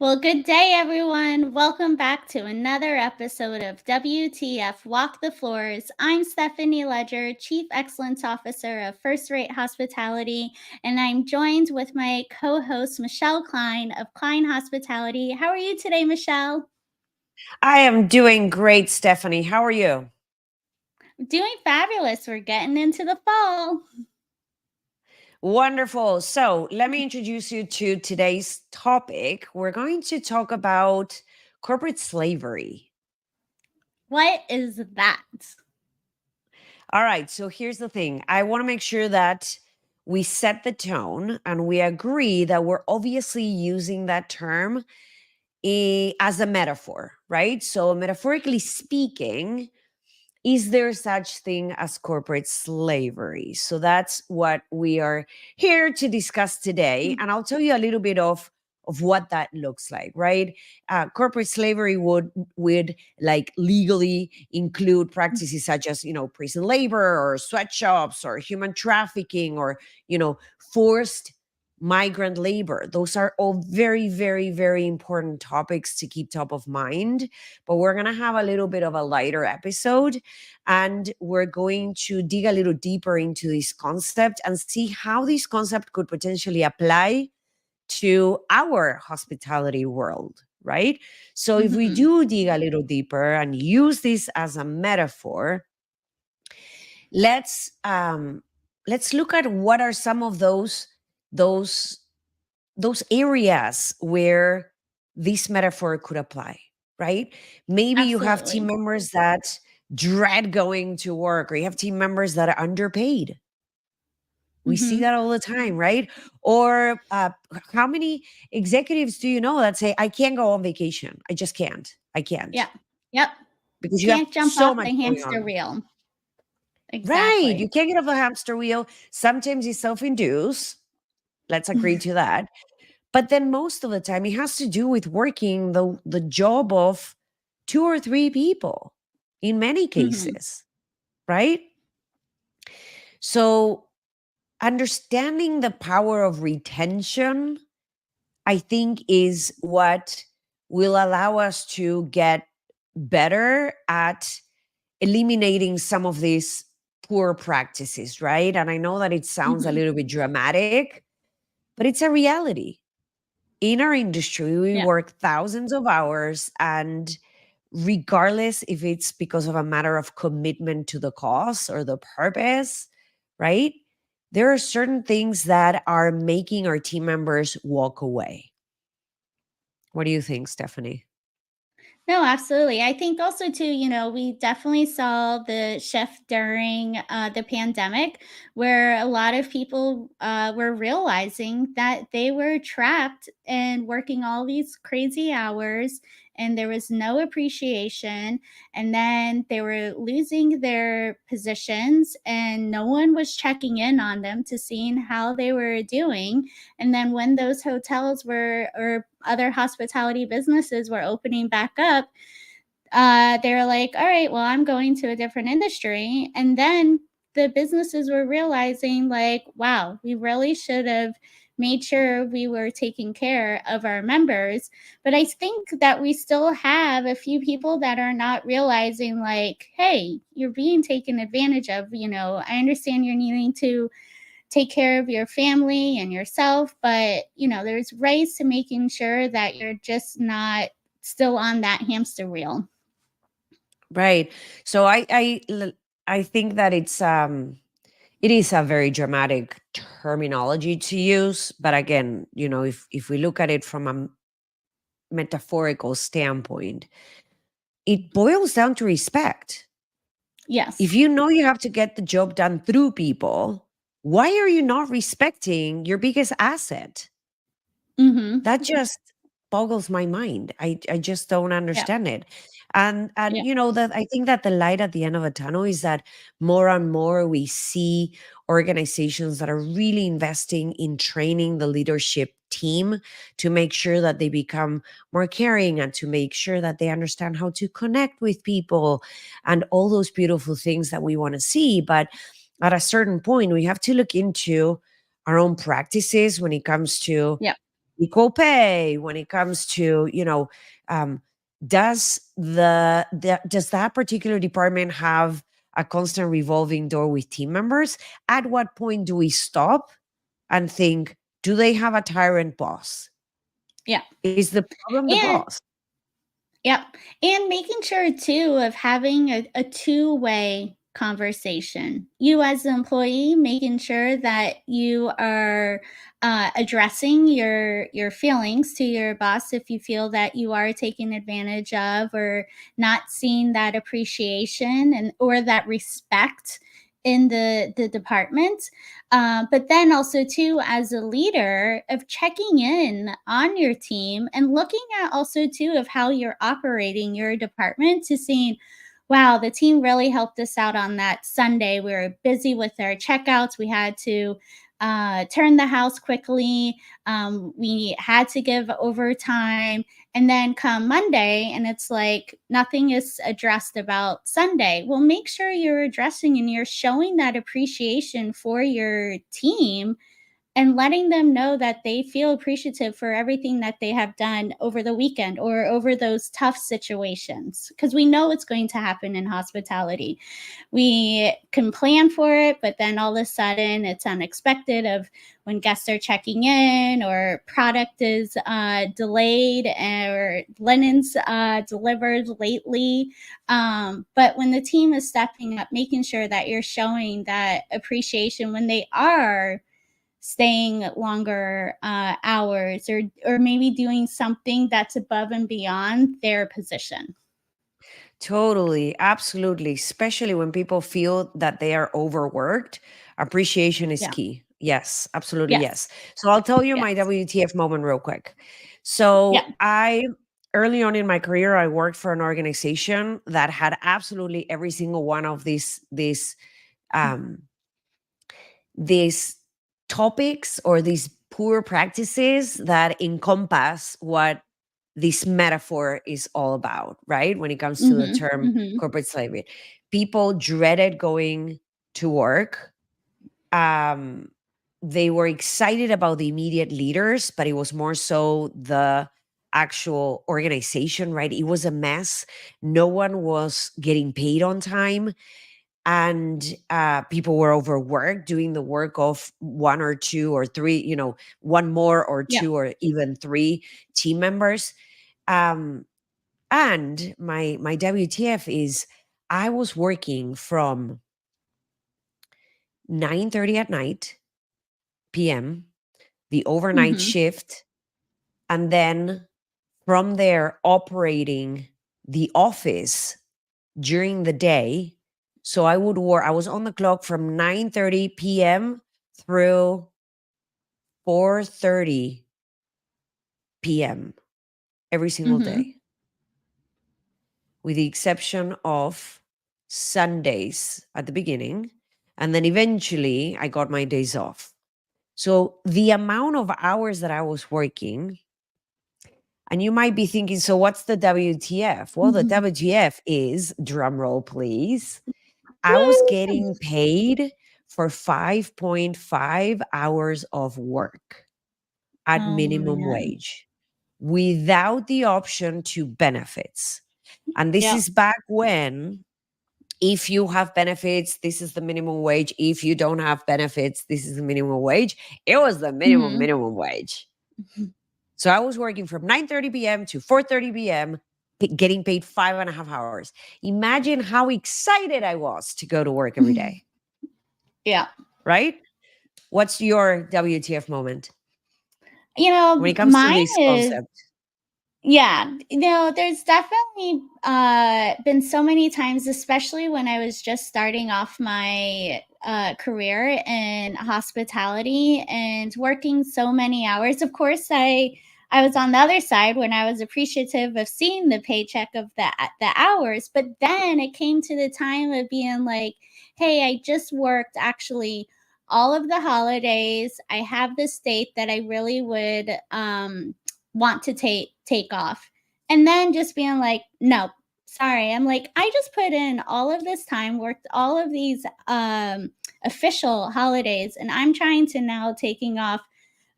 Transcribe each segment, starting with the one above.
Well, good day, everyone. Welcome back to another episode of WTF Walk the Floors. I'm Stephanie Leger, Chief Excellence Officer of First Rate Hospitality, and I'm joined with my co host, Michelle Kline of Kline Hospitality. How are you today, Michelle? I am doing great, Stephanie. How are you? Doing fabulous. We're getting into the fall. Wonderful. So, let me introduce you to today's topic. We're going to talk about corporate slavery. What is that? All right. So, here's the thing I want to make sure that we set the tone and we agree that we're obviously using that term as a metaphor, right? So, metaphorically speaking, is there such thing as corporate slavery? So that's what we are here to discuss today, and I'll tell you a little bit of what that looks like, right? Corporate slavery would like legally include practices such as prison labor or sweatshops or human trafficking or forced migrant labor. Those are all very, very, very important topics to keep top of mind. But we're going to have a little bit of a lighter episode, and we're going to dig a little deeper into this concept and see how this concept could potentially apply to our hospitality world, right? So if we Mm-hmm. do dig a little deeper and use this as a metaphor, let's look at what are some of those those areas where this metaphor could apply, right? Maybe you have team Absolutely. members that dread going to work, or you have team members that are underpaid. We see Mm-hmm. that all the time, right? Or how many executives do you know that say, I can't go on vacation? I just can't. I can't. Yeah. Yep. Because you have Can't jump so off much the going hamster on. wheel. Right. You Exactly. can't get off the hamster wheel. Sometimes it's self induced. Let's agree to that. But then most of the time, it has to do with working the job of two or three people in many Mm-hmm. cases, right? So understanding the power of retention, I think, is what will allow us to get better at eliminating some of these poor practices, right? And I know that it sounds a Mm-hmm. little bit dramatic, but it's a reality. In our industry, we Yeah. work thousands of hours, and regardless if it's because of a matter of commitment to the cause or the purpose, right? There are certain things that are making our team members walk away. What do you think, Stephanie? No, absolutely. I think also too, we definitely saw the shift during the pandemic, where a lot of people were realizing that they were trapped and working all these crazy hours, and there was no appreciation. And then they were losing their positions, and no one was checking in on them to seeing how they were doing. And then when those hotels were, or other hospitality businesses were opening back up, they were like, all right, well, I'm going to a different industry. And then the businesses were realizing, like, wow, we really should have made sure we were taking care of our members. But I think that we still have a few people that are not realizing, like, hey, you're being taken advantage of. I understand you're needing to take care of your family and yourself, but there's ways to making sure that you're just not still on that hamster wheel. Right. So I think that it is a very dramatic terminology to use, but again, if we look at it from a metaphorical standpoint, it boils down to respect. If Yes. you know you have to get the job done through people, why are you not respecting your biggest asset? Mm-hmm. That just boggles my mind. I just don't Yeah. understand it. And Yeah. that I think that the light at the end of a tunnel is that more and more we see organizations that are really investing in training the leadership team to make sure that they become more caring and to make sure that they understand how to connect with people and all those beautiful things that we want to see. But at a certain point, we have to look into our own practices when it comes to Yeah. equal pay, when it comes to, um, does that particular department have a constant revolving door with team members? At what point do we stop and think, do they have a tyrant boss? Yeah. Is the problem the And boss? yep. And making sure too of having a two-way conversation. You as an employee, making sure that you are addressing your feelings to your boss if you feel that you are taken advantage of or not seeing that appreciation and or that respect in the department. But then also too, as a leader, of checking in on your team and looking at also too of how you're operating your department to seeing, wow, the team really helped us out on that Sunday. We were busy with our checkouts. We had to turn the house quickly. We had to give overtime. And then come Monday, and it's like nothing is addressed about Sunday. Well, make sure you're addressing and you're showing that appreciation for your team and letting them know that they feel appreciative for everything that they have done over the weekend or over those tough situations. Because we know it's going to happen in hospitality. We can plan for it, but then all of a sudden it's unexpected of when guests are checking in or product is delayed or linens delivered lately. But when the team is stepping up, making sure that you're showing that appreciation when they are staying longer hours or maybe doing something that's above and beyond their position. Totally, absolutely. Especially when people feel that they are overworked, appreciation is Yeah. key. Yes, absolutely. Yes. Yes. So I'll tell you my Yes. WTF moment real quick. Yeah. So early on in my career, I worked for an organization that had absolutely every single one of um, these topics or these poor practices that encompass what this metaphor is all about, right? When it comes to the Mhm. term Mhm. corporate slavery, people dreaded going to work. Um, they were excited about the immediate leaders, but it was more so the actual organization, right? It was a mess. No one was getting paid on time, and people were overworked doing the work of one or two or three, one more or Yeah. two or even three team members. um, and my WTF is I was working from 9:30 at night PM, the overnight Mhm. shift, and then from there operating the office during the day. So I was on the clock from 9:30 PM through 4:30 PM every single day, Mhm. with the exception of Sundays at the beginning. And then eventually I got my days off. So the amount of hours that I was working, and you might be thinking, so what's the WTF? Well, the Mhm. WTF is, drum roll please, I was Woo! getting paid for 5.5 hours of work at Oh, minimum man. wage without the option to benefits. And this Yep. is back when, if you have benefits, this is the minimum wage. If you don't have benefits, this is the minimum wage. It was the Mhm. minimum wage. So I was working from 9:30 p.m. to 4:30 p.m., getting paid 5.5 hours. Imagine how excited I was to go to work every day, Yeah. right? What's your WTF moment when it comes to Mine this is concept? yeah, there's definitely been so many times, especially when I was just starting off my career in hospitality and working so many hours. Of course, I was on the other side when I was appreciative of seeing the paycheck of the hours, but then it came to the time of being like, hey, I just worked actually all of the holidays. I have this date that I really would want to take off. And then just being like, no, sorry. I'm like, I just put in all of this time, worked all of these official holidays, and I'm trying to now taking off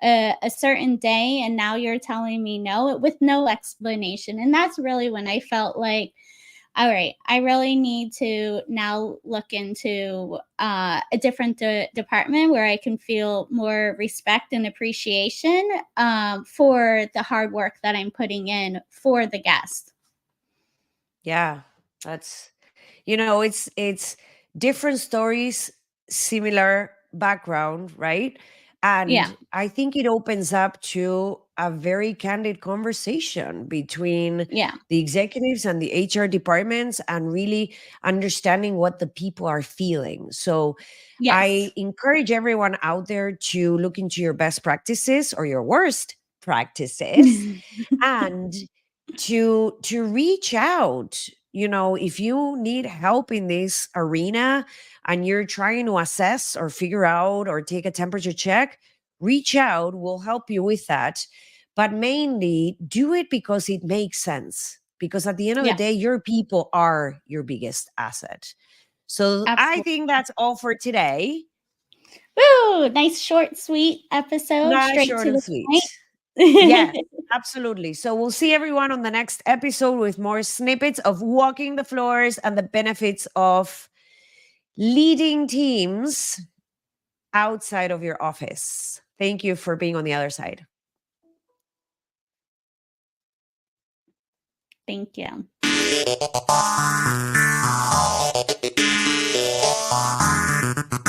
a certain day and now you're telling me no with no explanation. And that's really when I felt like, all right, I really need to now look into a different department where I can feel more respect and appreciation for the hard work that I'm putting in for the guest. Yeah, that's it's different stories, similar background, right? Yeah, And I think it opens up to a very candid conversation between yeah, the executives and the HR departments and really understanding what the people are feeling. So I yes. encourage everyone out there to look into your best practices or your worst practices and to reach out. If you need help in this arena and you're trying to assess or figure out or take a temperature check, reach out, we'll help you with that. But mainly do it because it makes sense, because at the end of the Yeah, day your people are your biggest asset. So I absolutely. think that's all for today. Woo! Nice, short, sweet episode, Nice, straight short, to and the sweet. Yes, point. absolutely. So we'll see everyone on the next episode with more snippets of walking the floors and the benefits of leading teams outside of your office. Thank you for being on the other side. Thank you.